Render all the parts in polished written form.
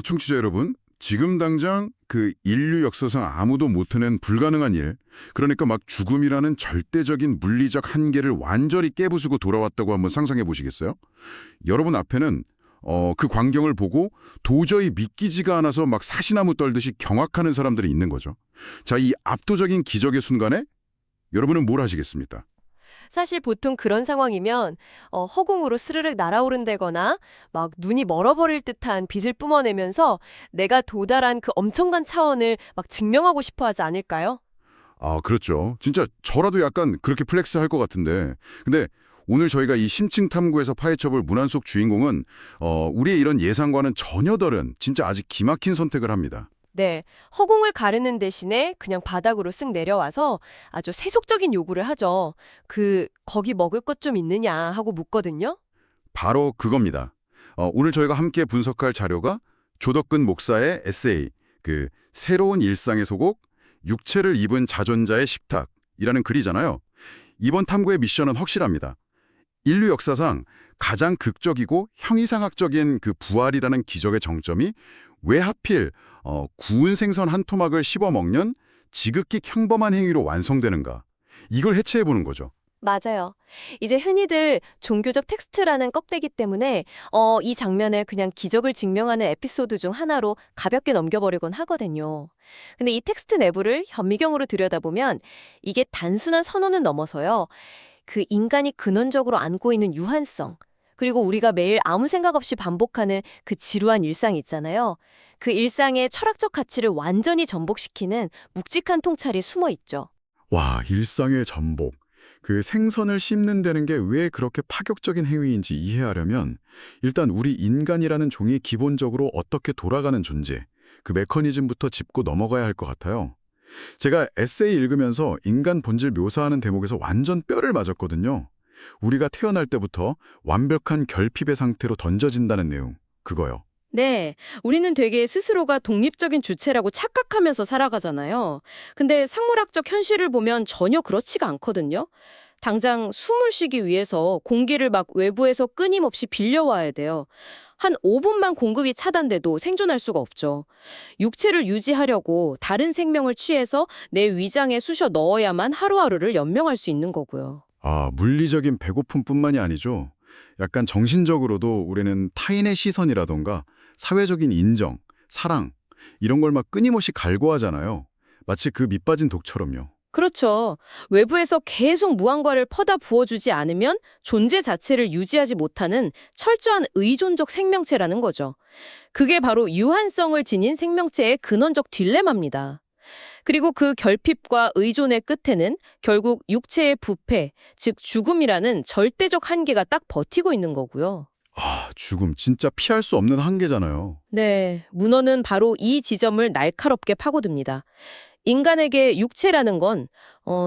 청취자 여러분, 지금 당장 그 인류 역사상 아무도 못 해낸 불가능한 일, 그러니까 막 죽음이라는 절대적인 물리적 한계를 완전히 깨부수고 돌아왔다고 한번 상상해 보시겠어요? 여러분 앞에는 그 광경을 보고 도저히 믿기지가 않아서 막 사시나무 떨듯이 경악하는 사람들이 있는 거죠. 자, 이 압도적인 기적의 순간에 여러분은 뭘 하시겠습니까? 사실 보통 그런 상황이면 허공으로 스르륵 날아오른다거나 막 눈이 멀어버릴 듯한 빛을 뿜어내면서 내가 도달한 그 엄청난 차원을 막 증명하고 싶어 하지 않을까요? 아, 그렇죠. 진짜 저라도 약간 그렇게 플렉스 할 것 같은데. 근데 오늘 저희가 이 심층 탐구에서 파헤쳐볼 문안 속 주인공은 우리의 이런 예상과는 전혀 다른 진짜 아직 기막힌 선택을 합니다. 네, 허공을 가르는 대신에 그냥 바닥으로 쓱 내려와서 아주 세속적인 요구를 하죠. 거기 먹을 것 좀 있느냐 하고 묻거든요. 바로 그겁니다. 오늘 저희가 함께 분석할 자료가 조덕근 목사의 에세이, 그 새로운 일상의 소곡, 육체를 입은 자존자의 식탁이라는 글이잖아요. 이번 탐구의 미션은 확실합니다. 인류 역사상 가장 극적이고 형이상학적인 그 부활이라는 기적의 정점이 왜 하필 구운 생선 한 토막을 씹어먹는 지극히 평범한 행위로 완성되는가? 이걸 해체해보는 거죠. 맞아요. 이제 흔히들 종교적 텍스트라는 껍데기 때문에 이 장면을 그냥 기적을 증명하는 에피소드 중 하나로 가볍게 넘겨버리곤 하거든요. 근데 이 텍스트 내부를 현미경으로 들여다보면 이게 단순한 선언은 넘어서요. 그 인간이 근원적으로 안고 있는 유한성, 그리고 우리가 매일 아무 생각 없이 반복하는 그 지루한 일상 있잖아요. 그 일상의 철학적 가치를 완전히 전복시키는 묵직한 통찰이 숨어 있죠. 와, 일상의 전복. 그 생선을 씹는다는 게 왜 그렇게 파격적인 행위인지 이해하려면 일단 우리 인간이라는 종이 기본적으로 어떻게 돌아가는 존재, 그 메커니즘부터 짚고 넘어가야 할 것 같아요. 제가 에세이 읽으면서 인간 본질 묘사하는 대목에서 완전 뼈를 맞았거든요. 우리가 태어날 때부터 완벽한 결핍의 상태로 던져진다는 내용, 그거요. 네, 우리는 되게 스스로가 독립적인 주체라고 착각하면서 살아가잖아요. 근데 생물학적 현실을 보면 전혀 그렇지가 않거든요. 당장 숨을 쉬기 위해서 공기를 막 외부에서 끊임없이 빌려와야 돼요. 한 5분만 공급이 차단돼도 생존할 수가 없죠. 육체를 유지하려고 다른 생명을 취해서 내 위장에 쑤셔 넣어야만 하루하루를 연명할 수 있는 거고요. 아, 물리적인 배고픔뿐만이 아니죠. 약간 정신적으로도 우리는 타인의 시선이라던가 사회적인 인정, 사랑 이런 걸 막 끊임없이 갈구하잖아요. 마치 그 밑빠진 독처럼요. 그렇죠. 외부에서 계속 무언가를 퍼다 부어주지 않으면 존재 자체를 유지하지 못하는 철저한 의존적 생명체라는 거죠. 그게 바로 유한성을 지닌 생명체의 근원적 딜레마입니다. 그리고 그 결핍과 의존의 끝에는 결국 육체의 부패, 즉 죽음이라는 절대적 한계가 딱 버티고 있는 거고요. 아, 죽음 진짜 피할 수 없는 한계잖아요. 네, 문어는 바로 이 지점을 날카롭게 파고듭니다. 인간에게 육체라는 건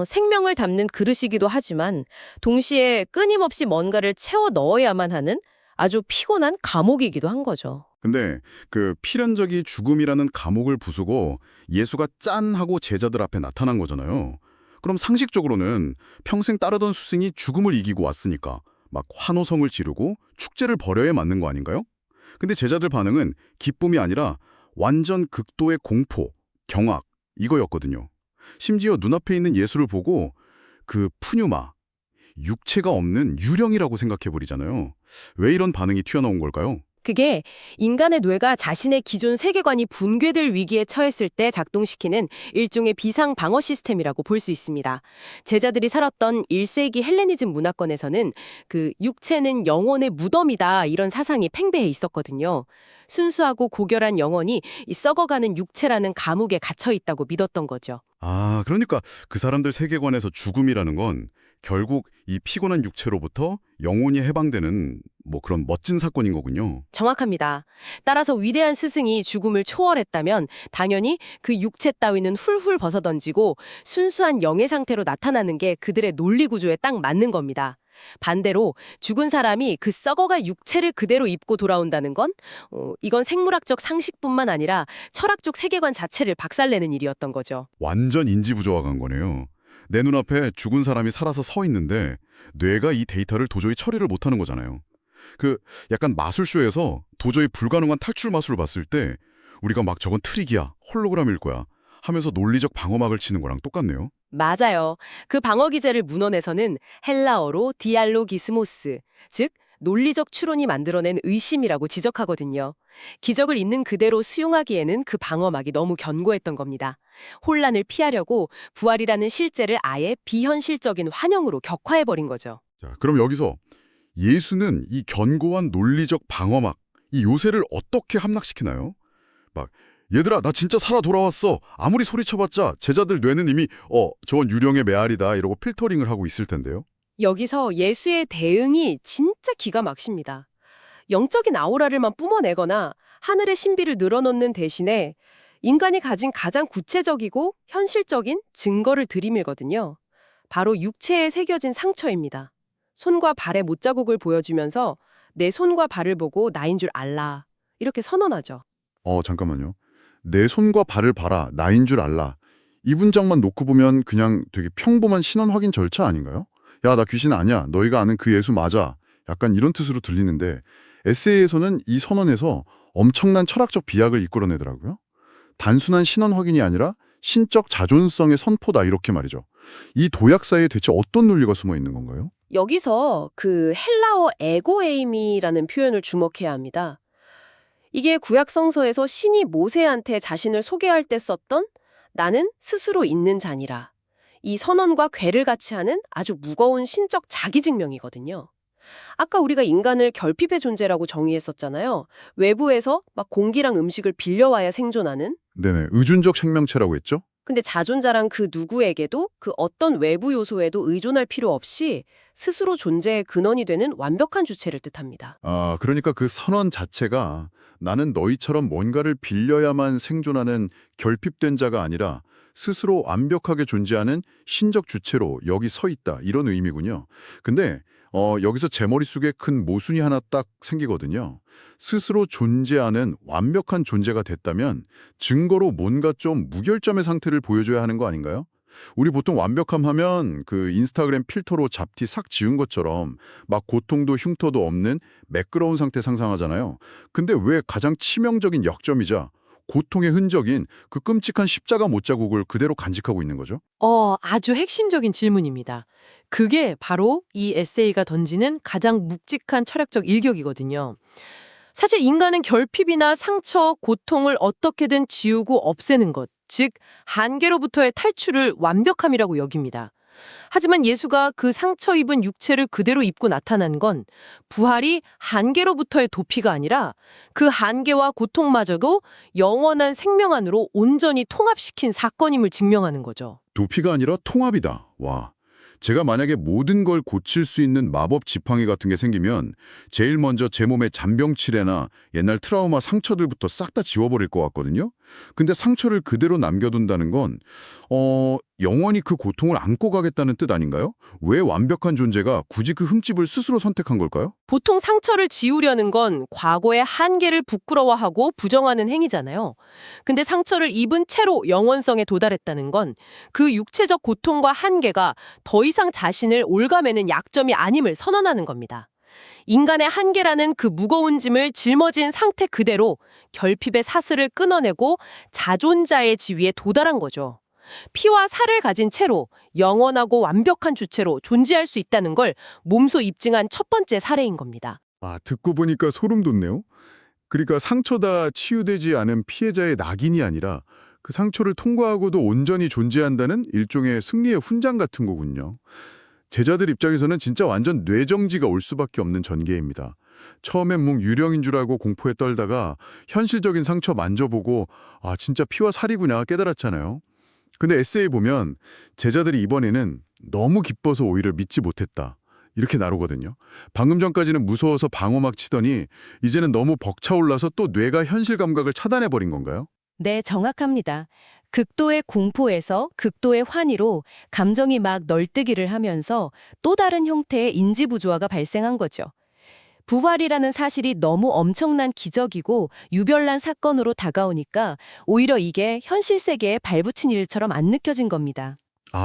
생명을 담는 그릇이기도 하지만 동시에 끊임없이 뭔가를 채워 넣어야만 하는 아주 피곤한 감옥이기도 한 거죠. 근데 그 필연적이 죽음이라는 감옥을 부수고 예수가 짠 하고 제자들 앞에 나타난 거잖아요. 그럼 상식적으로는 평생 따르던 스승이 죽음을 이기고 왔으니까 막 환호성을 지르고 축제를 벌여야 맞는 거 아닌가요? 근데 제자들 반응은 기쁨이 아니라 완전 극도의 공포, 경악 이거였거든요. 심지어 눈앞에 있는 예수를 보고 그 푸뉴마, 육체가 없는 유령이라고 생각해버리잖아요. 왜 이런 반응이 튀어나온 걸까요? 그게 인간의 뇌가 자신의 기존 세계관이 붕괴될 위기에 처했을 때 작동시키는 일종의 비상 방어 시스템이라고 볼 수 있습니다. 제자들이 살았던 1세기 헬레니즘 문화권에서는 그 육체는 영혼의 무덤이다 이런 사상이 팽배해 있었거든요. 순수하고 고결한 영혼이 이 썩어가는 육체라는 감옥에 갇혀 있다고 믿었던 거죠. 아, 그러니까 그 사람들 세계관에서 죽음이라는 건 결국 이 피곤한 육체로부터 영혼이 해방되는 뭐 그런 멋진 사건인 거군요. 정확합니다. 따라서 위대한 스승이 죽음을 초월했다면 당연히 그 육체 따위는 훌훌 벗어던지고 순수한 영의 상태로 나타나는 게 그들의 논리 구조에 딱 맞는 겁니다. 반대로 죽은 사람이 그 썩어갈 육체를 그대로 입고 돌아온다는 건 이건 생물학적 상식뿐만 아니라 철학적 세계관 자체를 박살내는 일이었던 거죠. 완전 인지부조화간 거네요. 내 눈앞에 죽은 사람이 살아서 서 있는데 뇌가 이 데이터를 도저히 처리를 못하는 거잖아요. 그 약간 마술쇼에서 도저히 불가능한 탈출 마술을 봤을 때 우리가 막 저건 트릭이야, 홀로그램일 거야 하면서 논리적 방어막을 치는 거랑 똑같네요. 맞아요. 그 방어 기제를 문헌에서는 헬라어로 디알로기스모스, 즉 논리적 추론이 만들어낸 의심이라고 지적하거든요. 기적을 있는 그대로 수용하기에는 그 방어막이 너무 견고했던 겁니다. 혼란을 피하려고 부활이라는 실제를 아예 비현실적인 환영으로 격화해버린 거죠. 자, 그럼 여기서 예수는 이 견고한 논리적 방어막, 이 요새를 어떻게 함락시키나요? 막 얘들아, 나 진짜 살아 돌아왔어. 아무리 소리쳐봤자 제자들 뇌는 이미 저건 유령의 메아리다 이러고 필터링을 하고 있을 텐데요. 여기서 예수의 대응이 진짜 기가 막힙니다. 영적인 아우라를만 뿜어내거나 하늘의 신비를 늘어놓는 대신에 인간이 가진 가장 구체적이고 현실적인 증거를 들이밀거든요. 바로 육체에 새겨진 상처입니다. 손과 발의 못자국을 보여주면서 내 손과 발을 보고 나인 줄 알라. 이렇게 선언하죠. 잠깐만요. 내 손과 발을 봐라, 나인 줄 알라. 이 문장만 놓고 보면 그냥 되게 평범한 신원 확인 절차 아닌가요? 야, 나 귀신 아니야. 너희가 아는 그 예수 맞아. 약간 이런 뜻으로 들리는데 에세이에서는 이 선언에서 엄청난 철학적 비약을 이끌어내더라고요. 단순한 신원 확인이 아니라 신적 자존성의 선포다 이렇게 말이죠. 이 도약사에 대체 어떤 논리가 숨어 있는 건가요? 여기서 그 헬라어 에고에이미라는 표현을 주목해야 합니다. 이게 구약 성서에서 신이 모세한테 자신을 소개할 때 썼던 나는 스스로 있는 자니라. 이 선언과 궤를 같이 하는 아주 무거운 신적 자기증명이거든요. 아까 우리가 인간을 결핍의 존재라고 정의했었잖아요. 외부에서 막 공기랑 음식을 빌려와야 생존하는. 네네, 의존적 생명체라고 했죠? 근데 자존자란 그 누구에게도 그 어떤 외부 요소에도 의존할 필요 없이 스스로 존재의 근원이 되는 완벽한 주체를 뜻합니다. 그러니까 그 선언 자체가 나는 너희처럼 뭔가를 빌려야만 생존하는 결핍된 자가 아니라 스스로 완벽하게 존재하는 신적 주체로 여기 서 있다 이런 의미군요. 근데 여기서 제 머릿속에 큰 모순이 하나 딱 생기거든요. 스스로 존재하는 완벽한 존재가 됐다면 증거로 뭔가 좀 무결점의 상태를 보여줘야 하는 거 아닌가요? 우리 보통 완벽함 하면 그 인스타그램 필터로 잡티 싹 지운 것처럼 막 고통도 흉터도 없는 매끄러운 상태 상상하잖아요. 근데 왜 가장 치명적인 역점이자 고통의 흔적인 그 끔찍한 십자가 못자국을 그대로 간직하고 있는 거죠? 아주 핵심적인 질문입니다. 그게 바로 이 에세이가 던지는 가장 묵직한 철학적 일격이거든요. 사실 인간은 결핍이나 상처, 고통을 어떻게든 지우고 없애는 것, 즉 한계로부터의 탈출을 완벽함이라고 여깁니다. 하지만 예수가 그 상처 입은 육체를 그대로 입고 나타난 건 부활이 한계로부터의 도피가 아니라 그 한계와 고통마저도 영원한 생명 안으로 온전히 통합시킨 사건임을 증명하는 거죠. 도피가 아니라 통합이다. 와. 제가 만약에 모든 걸 고칠 수 있는 마법 지팡이 같은 게 생기면 제일 먼저 제 몸의 잔병치레나 옛날 트라우마 상처들부터 싹 다 지워버릴 것 같거든요. 근데 상처를 그대로 남겨둔다는 건 영원히 그 고통을 안고 가겠다는 뜻 아닌가요? 왜 완벽한 존재가 굳이 그 흠집을 스스로 선택한 걸까요? 보통 상처를 지우려는 건 과거의 한계를 부끄러워하고 부정하는 행위잖아요. 근데 상처를 입은 채로 영원성에 도달했다는 건 그 육체적 고통과 한계가 더 이상 자신을 옭아매는 약점이 아님을 선언하는 겁니다. 인간의 한계라는 그 무거운 짐을 짊어진 상태 그대로 결핍의 사슬을 끊어내고 자존자의 지위에 도달한 거죠. 피와 살을 가진 채로 영원하고 완벽한 주체로 존재할 수 있다는 걸 몸소 입증한 첫 번째 사례인 겁니다. 듣고 보니까 소름 돋네요. 그러니까 상처다 치유되지 않은 피해자의 낙인이 아니라 그 상처를 통과하고도 온전히 존재한다는 일종의 승리의 훈장 같은 거군요. 제자들 입장에서는 진짜 완전 뇌정지가 올 수밖에 없는 전개입니다. 처음엔 뭉 유령인 줄 알고 공포에 떨다가 현실적인 상처 만져보고 진짜 피와 살이구나 깨달았잖아요. 근데 에세이 보면 제자들이 이번에는 너무 기뻐서 오히려 믿지 못했다. 이렇게 나오거든요. 방금 전까지는 무서워서 방어막 치더니 이제는 너무 벅차올라서 또 뇌가 현실 감각을 차단해버린 건가요? 네, 정확합니다. 극도의 공포에서 극도의 환희로 감정이 막 널뛰기를 하면서 또 다른 형태의 인지부조화가 발생한 거죠. 부활이라는 사실이 너무 엄청난 기적이고 유별난 사건으로 다가오니까 오히려 이게 현실 세계에 발붙인 일처럼 안 느껴진 겁니다.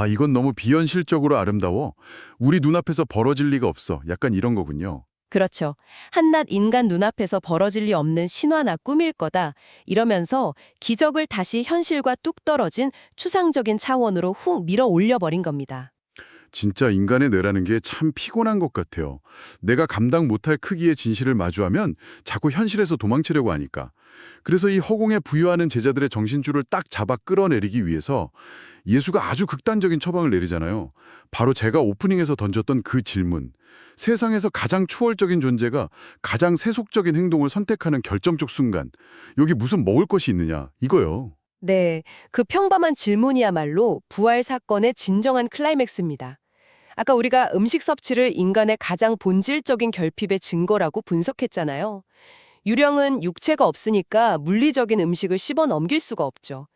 이건 너무 비현실적으로 아름다워. 우리 눈앞에서 벌어질 리가 없어. 약간 이런 거군요. 그렇죠. 한낱 인간 눈앞에서 벌어질 리 없는 신화나 꿈일 거다. 이러면서 기적을 다시 현실과 뚝 떨어진 추상적인 차원으로 훅 밀어 올려버린 겁니다. 진짜 인간의 뇌라는 게 참 피곤한 것 같아요. 내가 감당 못할 크기의 진실을 마주하면 자꾸 현실에서 도망치려고 하니까. 그래서 이 허공에 부유하는 제자들의 정신줄을 딱 잡아 끌어내리기 위해서 예수가 아주 극단적인 처방을 내리잖아요. 바로 제가 오프닝에서 던졌던 그 질문. 세상에서 가장 초월적인 존재가 가장 세속적인 행동을 선택하는 결정적 순간. 여기 무슨 먹을 것이 있느냐, 이거요. 네, 그 평범한 질문이야말로 부활 사건의 진정한 클라이맥스입니다. 아까 우리가 음식 섭취를 인간의 가장 본질적인 결핍의 증거라고 분석했잖아요. 유령은 육체가 없으니까 물리적인 음식을 씹어 넘길 수가 없죠.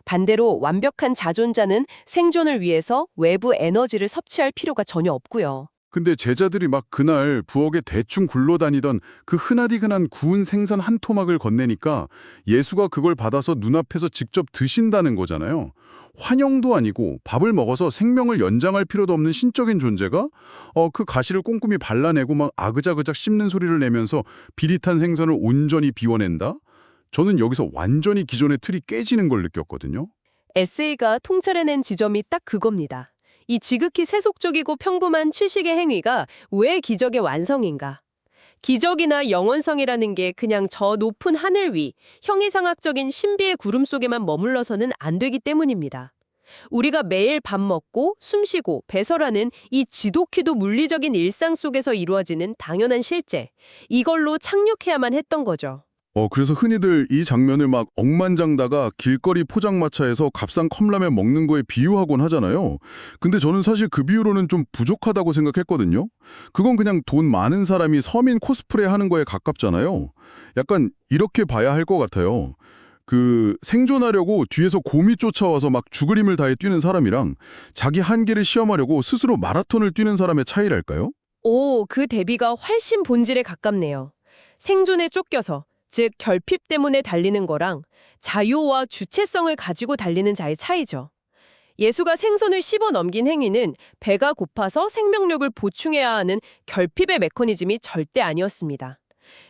반대로 완벽한 자존자는 생존을 위해서 외부 에너지를 섭취할 필요가 전혀 없고요. 근데 제자들이 막 그날 부엌에 대충 굴러다니던 그 흔하디흔한 구운 생선 한 토막을 건네니까 예수가 그걸 받아서 눈앞에서 직접 드신다는 거잖아요. 환영도 아니고 밥을 먹어서 생명을 연장할 필요도 없는 신적인 존재가 그 가시를 꼼꼼히 발라내고 막 아그작아작 씹는 소리를 내면서 비릿한 생선을 온전히 비워낸다? 저는 여기서 완전히 기존의 틀이 깨지는 걸 느꼈거든요. 에세이가 통찰해낸 지점이 딱 그겁니다. 이 지극히 세속적이고 평범한 취식의 행위가 왜 기적의 완성인가? 기적이나 영원성이라는 게 그냥 저 높은 하늘 위, 형이상학적인 신비의 구름 속에만 머물러서는 안 되기 때문입니다. 우리가 매일 밥 먹고 숨쉬고 배설하는 이 지독히도 물리적인 일상 속에서 이루어지는 당연한 실제, 이걸로 착륙해야만 했던 거죠. 그래서 흔히들 이 장면을 막 억만장다가 길거리 포장마차에서 값싼 컵라면 먹는 거에 비유하곤 하잖아요. 근데 저는 사실 그 비유로는 좀 부족하다고 생각했거든요. 그건 그냥 돈 많은 사람이 서민 코스프레 하는 거에 가깝잖아요. 약간 이렇게 봐야 할 것 같아요. 그 생존하려고 뒤에서 곰이 쫓아와서 막 죽을 힘을 다해 뛰는 사람이랑 자기 한계를 시험하려고 스스로 마라톤을 뛰는 사람의 차이랄까요? 오, 그 대비가 훨씬 본질에 가깝네요. 생존에 쫓겨서, 즉 결핍 때문에 달리는 거랑 자유와 주체성을 가지고 달리는 자의 차이죠. 예수가 생선을 씹어 넘긴 행위는 배가 고파서 생명력을 보충해야 하는 결핍의 메커니즘이 절대 아니었습니다.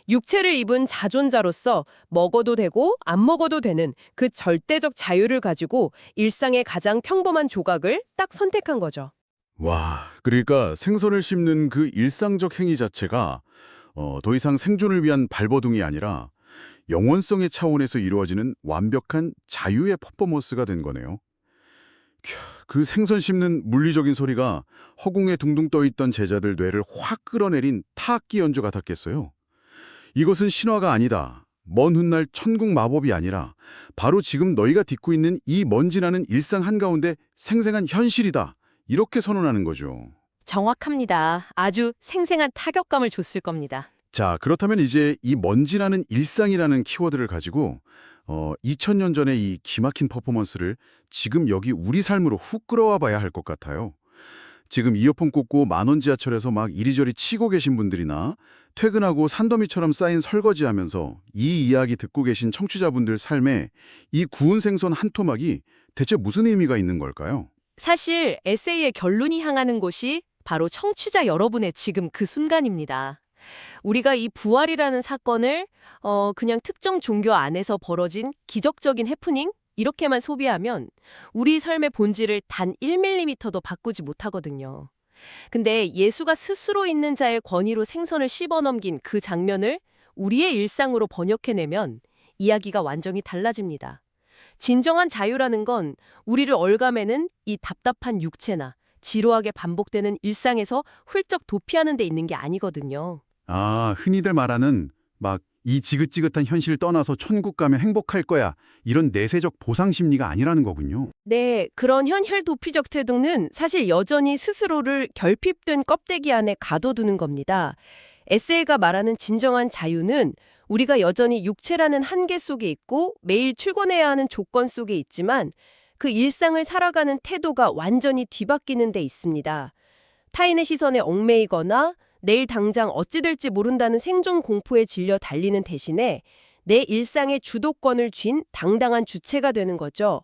육체를 입은 자존자로서 먹어도 되고 안 먹어도 되는 그 절대적 자유를 가지고 일상의 가장 평범한 조각을 딱 선택한 거죠. 와, 그러니까 생선을 씹는 그 일상적 행위 자체가 더 이상 생존을 위한 발버둥이 아니라 영원성의 차원에서 이루어지는 완벽한 자유의 퍼포먼스가 된 거네요. 그 생선 씹는 물리적인 소리가 허공에 둥둥 떠있던 제자들 뇌를 확 끌어내린 타악기 연주 같았겠어요. 이것은 신화가 아니다. 먼 훗날 천국 마법이 아니라 바로 지금 너희가 딛고 있는 이 먼지나는 일상 한가운데 생생한 현실이다. 이렇게 선언하는 거죠. 정확합니다. 아주 생생한 타격감을 줬을 겁니다. 자, 그렇다면 이제 이 먼지나는 일상이라는 키워드를 가지고 2000년 전의 이 기막힌 퍼포먼스를 지금 여기 우리 삶으로 훅 끌어와 봐야 할 것 같아요. 지금 이어폰 꽂고 만원 지하철에서 막 이리저리 치고 계신 분들이나 퇴근하고 산더미처럼 쌓인 설거지하면서 이 이야기 듣고 계신 청취자분들 삶에 이 구운 생선 한 토막이 대체 무슨 의미가 있는 걸까요? 사실 에세이의 결론이 향하는 곳이 바로 청취자 여러분의 지금 그 순간입니다. 우리가 이 부활이라는 사건을 그냥 특정 종교 안에서 벌어진 기적적인 해프닝? 이렇게만 소비하면 우리 삶의 본질을 단 1mm도 바꾸지 못하거든요. 근데 예수가 스스로 있는 자의 권위로 생선을 씹어넘긴 그 장면을 우리의 일상으로 번역해내면 이야기가 완전히 달라집니다. 진정한 자유라는 건 우리를 얼감매는 이 답답한 육체나 지루하게 반복되는 일상에서 훌쩍 도피하는 데 있는 게 아니거든요. 아, 흔히들 말하는 막 이 지긋지긋한 현실 떠나서 천국 가면 행복할 거야. 이런 내세적 보상 심리가 아니라는 거군요. 네, 그런 현혈 도피적 태도는 사실 여전히 스스로를 결핍된 껍데기 안에 가둬두는 겁니다. 에세이가 말하는 진정한 자유는 우리가 여전히 육체라는 한계 속에 있고 매일 출근해야 하는 조건 속에 있지만 그 일상을 살아가는 태도가 완전히 뒤바뀌는 데 있습니다. 타인의 시선에 얽매이거나 내일 당장 어찌 될지 모른다는 생존 공포에 질려 달리는 대신에 내 일상의 주도권을 쥔 당당한 주체가 되는 거죠.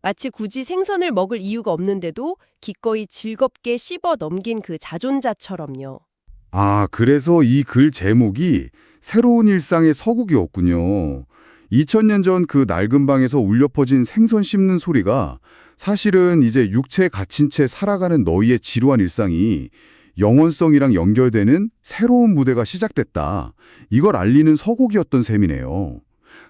마치 굳이 생선을 먹을 이유가 없는데도 기꺼이 즐겁게 씹어 넘긴 그 자존자처럼요. 아, 그래서 이 글 제목이 새로운 일상의 서국이었군요. 2000년 전 그 낡은 방에서 울려 퍼진 생선 씹는 소리가 사실은 이제 육체에 갇힌 채 살아가는 너희의 지루한 일상이 영원성이랑 연결되는 새로운 무대가 시작됐다. 이걸 알리는 서곡이었던 셈이네요.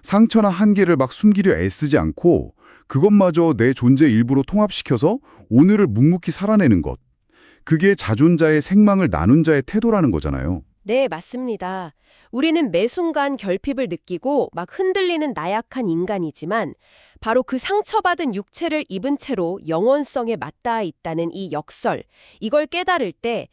상처나 한계를 막 숨기려 애쓰지 않고 그것마저 내 존재 일부로 통합시켜서 오늘을 묵묵히 살아내는 것. 그게 자존자의 생망을 나눈 자의 태도라는 거잖아요. 네, 맞습니다. 우리는 매 순간 결핍을 느끼고 막 흔들리는 나약한 인간이지만 바로 그 상처받은 육체를 입은 채로 영원성에 맞닿아 있다는 이 역설, 이걸 깨달을 때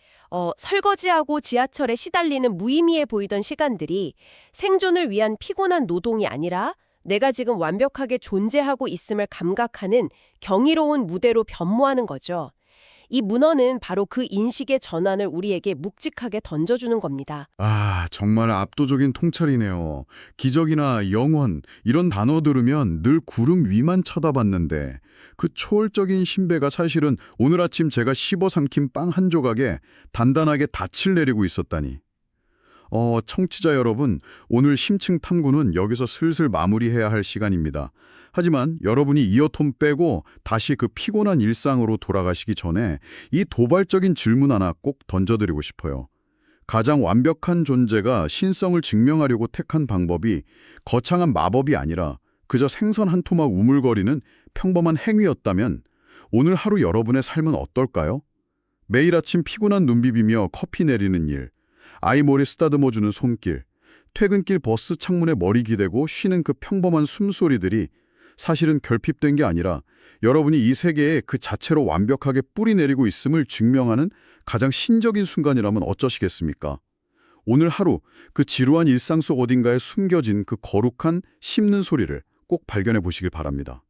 설거지하고 지하철에 시달리는 무의미해 보이던 시간들이 생존을 위한 피곤한 노동이 아니라 내가 지금 완벽하게 존재하고 있음을 감각하는 경이로운 무대로 변모하는 거죠. 이 문헌은 바로 그 인식의 전환을 우리에게 묵직하게 던져주는 겁니다. 아, 정말 압도적인 통찰이네요. 기적이나 영원 이런 단어 들으면 늘 구름 위만 쳐다봤는데 그 초월적인 신배가 사실은 오늘 아침 제가 씹어 삼킨 빵 한 조각에 단단하게 닻을 내리고 있었다니. 청취자 여러분, 오늘 심층 탐구는 여기서 슬슬 마무리해야 할 시간입니다. 하지만 여러분이 이어폰 빼고 다시 그 피곤한 일상으로 돌아가시기 전에 이 도발적인 질문 하나 꼭 던져드리고 싶어요. 가장 완벽한 존재가 신성을 증명하려고 택한 방법이 거창한 마법이 아니라 그저 생선 한 토막 우물거리는 평범한 행위였다면 오늘 하루 여러분의 삶은 어떨까요? 매일 아침 피곤한 눈 비비며 커피 내리는 일, 아이 머리 쓰다듬어주는 손길, 퇴근길 버스 창문에 머리 기대고 쉬는 그 평범한 숨소리들이 사실은 결핍된 게 아니라 여러분이 이 세계에 그 자체로 완벽하게 뿌리 내리고 있음을 증명하는 가장 신적인 순간이라면 어쩌시겠습니까? 오늘 하루 그 지루한 일상 속 어딘가에 숨겨진 그 거룩한 씹는 소리를 꼭 발견해 보시길 바랍니다.